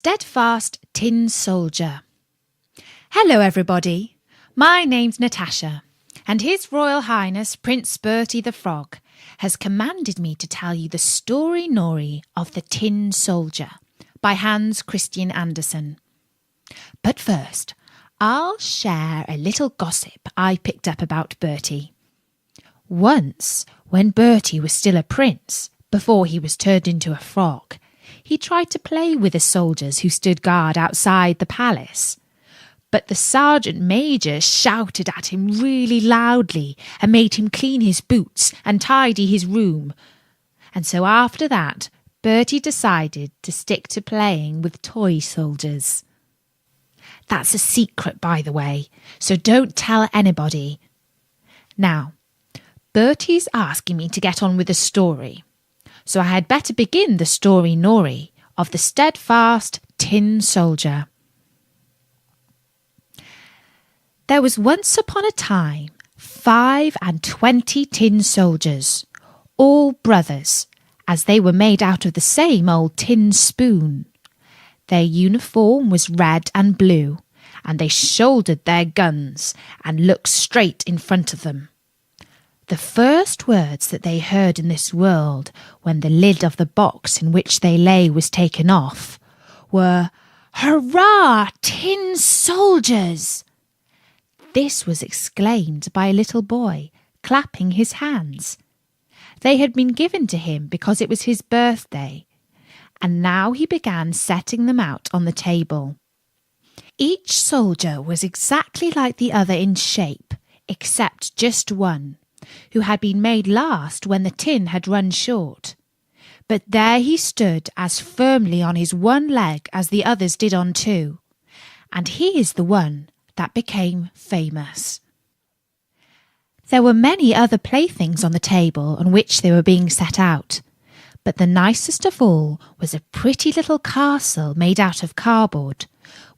Steadfast Tin Soldier. Hello everybody, my name's Natasha, and His Royal Highness Prince Bertie the Frog has commanded me to tell you the story Nori of the Tin Soldier by Hans Christian Andersen. But first, I'll share a little gossip I picked up about Bertie. Once, when Bertie was still a prince, before he was turned into a frog, he tried to play with the soldiers who stood guard outside the palace. But the sergeant major shouted at him really loudly and made him clean his boots and tidy his room. And so after that, Bertie decided to stick to playing with toy soldiers. That's a secret, by the way, so don't tell anybody. Now, Bertie's asking me to get on with the story, so I had better begin the story Nori of the Steadfast Tin Soldier. There was once upon a time 25 tin soldiers, all brothers, as they were made out of the same old tin spoon. Their uniform was red and blue, and they shouldered their guns and looked straight in front of them. The first words that they heard in this world, when the lid of the box in which they lay was taken off, were, "Hurrah, tin soldiers!" This was exclaimed by a little boy, clapping his hands. They had been given to him because it was his birthday, and now he began setting them out on the table. Each soldier was exactly like the other in shape, except just one, who had been made last when the tin had run short. But there he stood as firmly on his one leg as the others did on two, and he is the one that became famous. There were many other playthings on the table on which they were being set out, but the nicest of all was a pretty little castle made out of cardboard,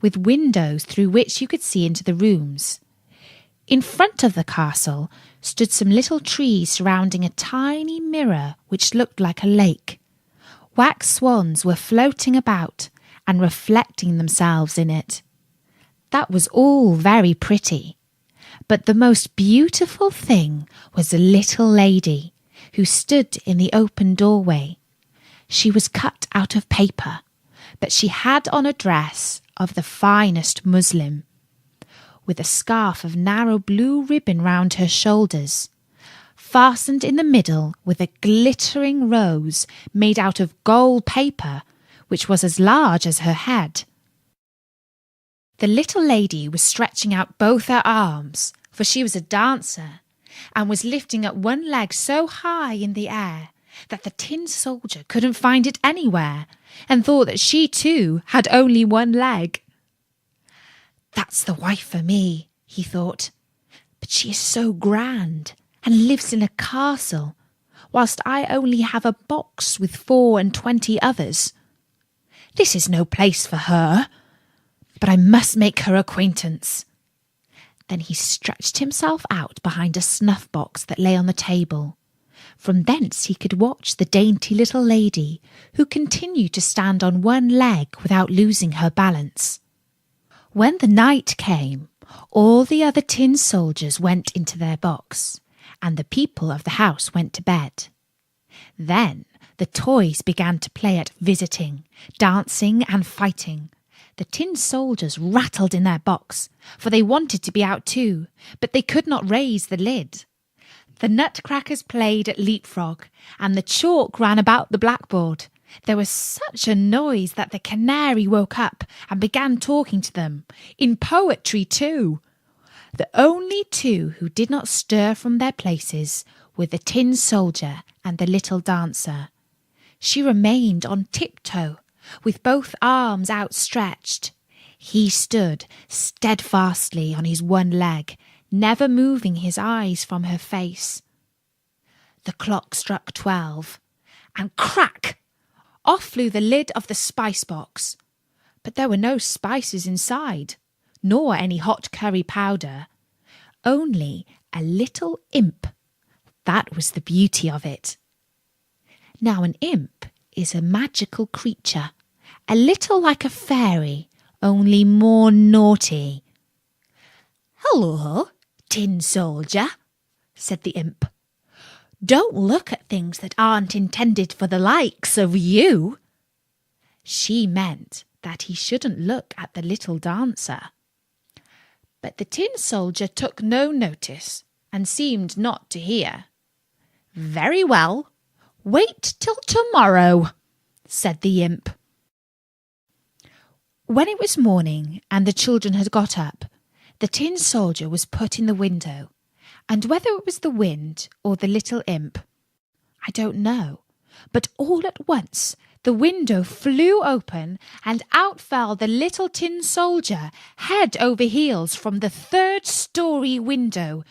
with windows through which you could see into the rooms. In front of the castle stood some little trees surrounding a tiny mirror which looked like a lake. Wax swans were floating about and reflecting themselves in it. That was all very pretty, but the most beautiful thing was a little lady who stood in the open doorway. She was cut out of paper, but she had on a dress of the finest muslin, with a scarf of narrow blue ribbon round her shoulders, fastened in the middle with a glittering rose made out of gold paper, which was as large as her head. The little lady was stretching out both her arms, for she was a dancer, and was lifting up one leg so high in the air that the tin soldier couldn't find it anywhere, and thought that she too had only one leg. "That's the wife for me," he thought, "but she is so grand and lives in a castle, whilst I only have a box with 24 others. This is no place for her, but I must make her acquaintance." Then he stretched himself out behind a snuff box that lay on the table. From thence he could watch the dainty little lady, who continued to stand on one leg without losing her balance. When the night came, all the other tin soldiers went into their box, and the people of the house went to bed. Then the toys began to play at visiting, dancing and fighting. The tin soldiers rattled in their box, for they wanted to be out too, but they could not raise the lid. The nutcrackers played at leapfrog, and the chalk ran about the blackboard. There was such a noise that the canary woke up and began talking to them, in poetry too. The only two who did not stir from their places were the tin soldier and the little dancer. She remained on tiptoe, with both arms outstretched. He stood steadfastly on his one leg, never moving his eyes from her face. The clock struck 12, and crack! Off flew the lid of the spice box. But there were no spices inside, nor any hot curry powder. Only a little imp. That was the beauty of it. Now an imp is a magical creature, a little like a fairy, only more naughty. "Hello, tin soldier," said the imp. "Don't look at things that aren't intended for the likes of you." She meant that he shouldn't look at the little dancer. But the tin soldier took no notice and seemed not to hear. "Very well, wait till tomorrow," said the imp. When it was morning and the children had got up, the tin soldier was put in the window, and whether it was the wind or the little imp, I don't know, but all at once the window flew open and out fell the little tin soldier head over heels from the 3rd-story window.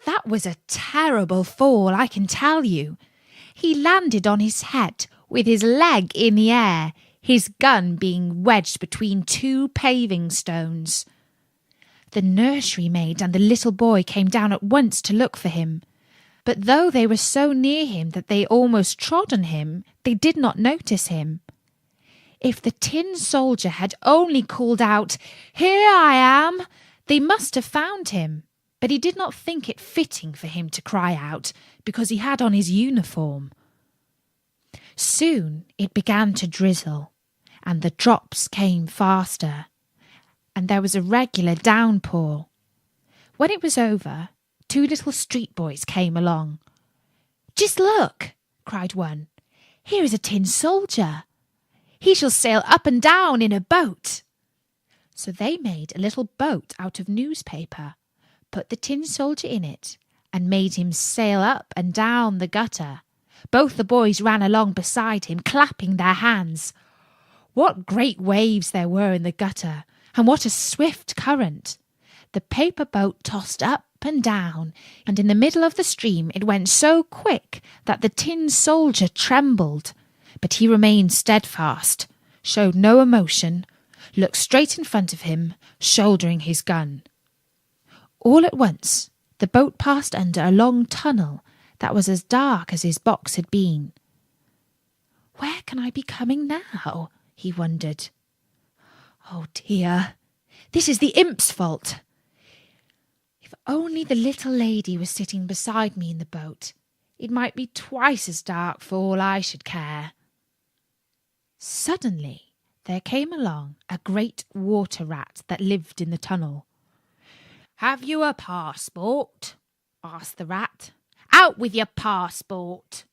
That was a terrible fall, I can tell you. He landed on his head with his leg in the air, his gun being wedged between 2 paving stones. The nursery maid and the little boy came down at once to look for him. But though they were so near him that they almost trod on him, they did not notice him. If the tin soldier had only called out, "Here I am," they must have found him. But he did not think it fitting for him to cry out, because he had on his uniform. Soon it began to drizzle, and the drops came faster, and there was a regular downpour. When it was over, 2 little street boys came along. "Just look," cried one. "Here is a tin soldier. He shall sail up and down in a boat." So they made a little boat out of newspaper, put the tin soldier in it, and made him sail up and down the gutter. Both the boys ran along beside him, clapping their hands. What great waves there were in the gutter, and what a swift current! The paper boat tossed up and down, and in the middle of the stream it went so quick that the tin soldier trembled. But he remained steadfast, showed no emotion, looked straight in front of him, shouldering his gun. All at once, the boat passed under a long tunnel that was as dark as his box had been. "Where can I be coming now?" he wondered. "Oh dear, this is the imp's fault. If only the little lady was sitting beside me in the boat, it might be twice as dark for all I should care." Suddenly there came along a great water rat that lived in the tunnel. "Have you a passport?" asked the rat. "Out with your passport!"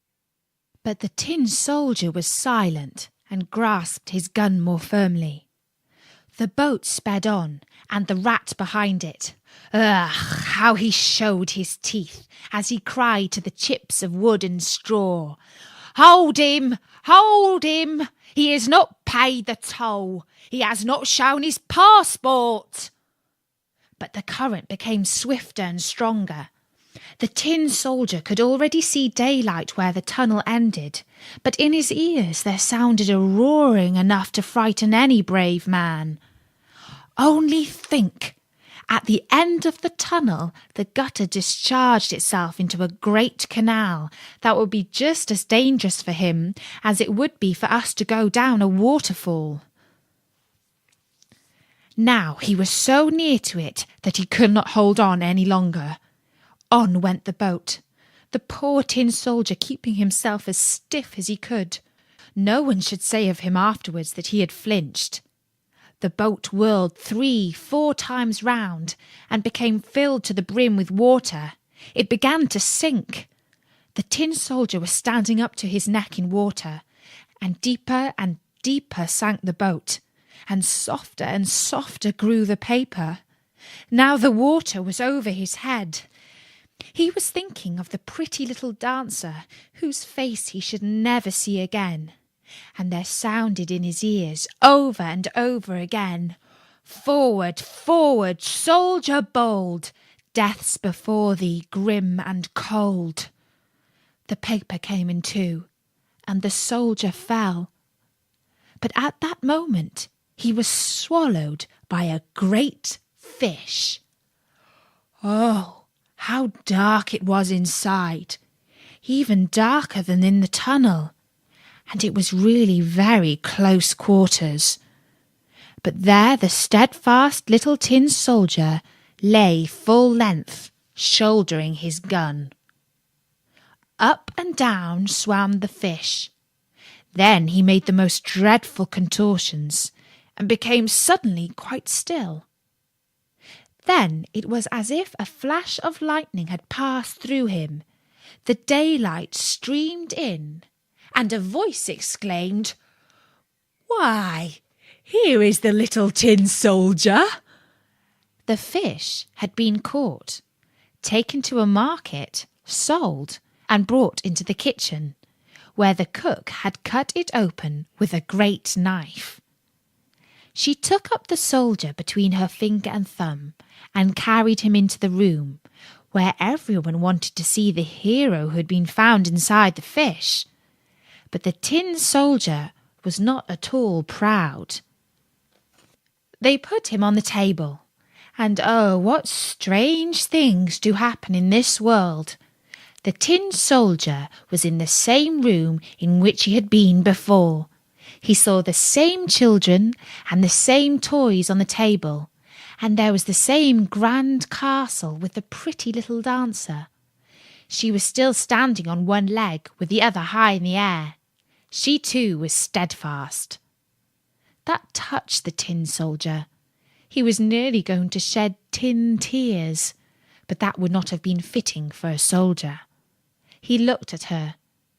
But the tin soldier was silent and grasped his gun more firmly. The boat sped on, and the rat behind it. Ugh, how he showed his teeth as he cried to the chips of wood and straw, "Hold him! Hold him! He has not paid the toll! He has not shown his passport!" But the current became swifter and stronger. The tin soldier could already see daylight where the tunnel ended, but in his ears there sounded a roaring enough to frighten any brave man. Only think! At the end of the tunnel, the gutter discharged itself into a great canal that would be just as dangerous for him as it would be for us to go down a waterfall. Now he was so near to it that he could not hold on any longer. On went the boat, the poor tin soldier keeping himself as stiff as he could. No one should say of him afterwards that he had flinched. The boat whirled 3-4 times round and became filled to the brim with water. It began to sink. The tin soldier was standing up to his neck in water, and deeper sank the boat, and softer grew the paper. Now the water was over his head. He was thinking of the pretty little dancer whose face he should never see again, and there sounded in his ears over and over again, "Forward, forward, soldier bold, death's before thee, grim and cold." The paper came in two, and the soldier fell. But at that moment he was swallowed by a great fish. Oh, how dark it was inside, even darker than in the tunnel. and it was really very close quarters. But there the steadfast little tin soldier lay full length, shouldering his gun. Up and down swam the fish. Then he made the most dreadful contortions and became suddenly quite still. Then it was as if a flash of lightning had passed through him. The daylight streamed in, and a voice exclaimed, "Why, here is the little tin soldier!" The fish had been caught, taken to a market, sold, and brought into the kitchen, where the cook had cut it open with a great knife. She took up the soldier between her finger and thumb and carried him into the room, where everyone wanted to see the hero who had been found inside the fish. But the tin soldier was not at all proud. They put him on the table, and oh, what strange things do happen in this world! The tin soldier was in the same room in which he had been before. He saw the same children and the same toys on the table, and there was the same grand castle with the pretty little dancer. She was still standing on one leg with the other high in the air. She too was steadfast. That touched the tin soldier. He was nearly going to shed tin tears, but that would not have been fitting for a soldier. He looked at her,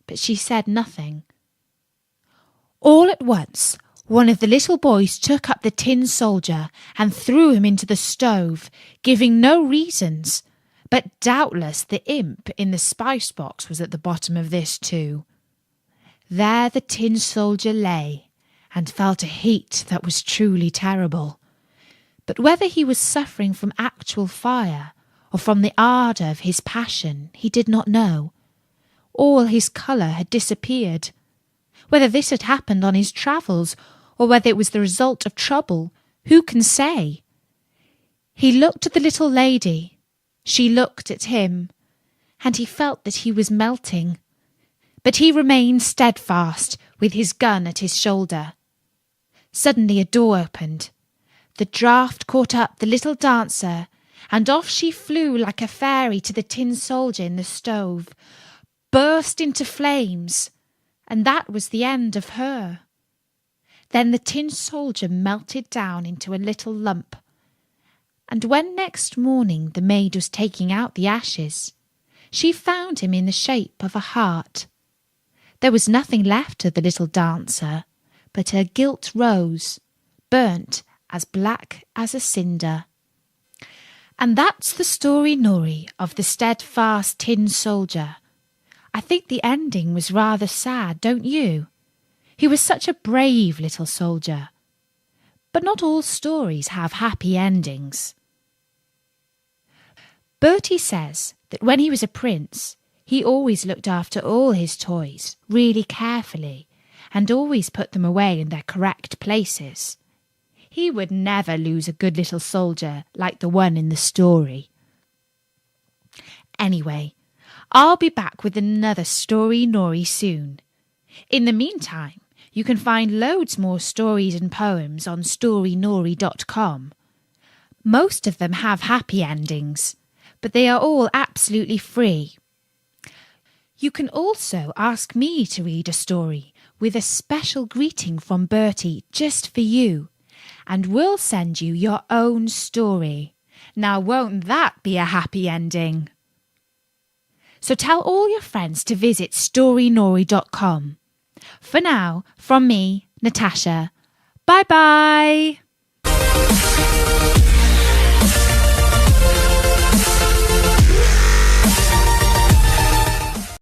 but she said nothing. All at once, one of the little boys took up the tin soldier and threw him into the stove, giving no reasons. But doubtless the imp in the spice box was at the bottom of this too. There the tin soldier lay, and felt a heat that was truly terrible. But whether he was suffering from actual fire or from the ardour of his passion, he did not know. All his colour had disappeared. Whether this had happened on his travels, or whether it was the result of trouble, who can say? He looked at the little lady. She looked at him, and he felt that he was melting. But he remained steadfast, with his gun at his shoulder. Suddenly a door opened. The draught caught up the little dancer, and off she flew like a fairy to the tin soldier in the stove, burst into flames, and that was the end of her. Then the tin soldier melted down into a little lump, and when next morning the maid was taking out the ashes, she found him in the shape of a heart. There was nothing left of the little dancer but her gilt rose, burnt as black as a cinder. And that's the story, Nori, of the steadfast tin soldier. I think the ending was rather sad, don't you? He was such a brave little soldier. But not all stories have happy endings. Bertie says that when he was a prince, he always looked after all his toys really carefully and always put them away in their correct places. He would never lose a good little soldier like the one in the story. Anyway, I'll be back with another Story Nori soon. In the meantime, you can find loads more stories and poems on storynori.com. Most of them have happy endings, but they are all absolutely free. You can also ask me to read a story with a special greeting from Bertie just for you, and we'll send you your own story. Now won't that be a happy ending? So tell all your friends to visit storynori.com. For now, from me, Natasha, bye-bye!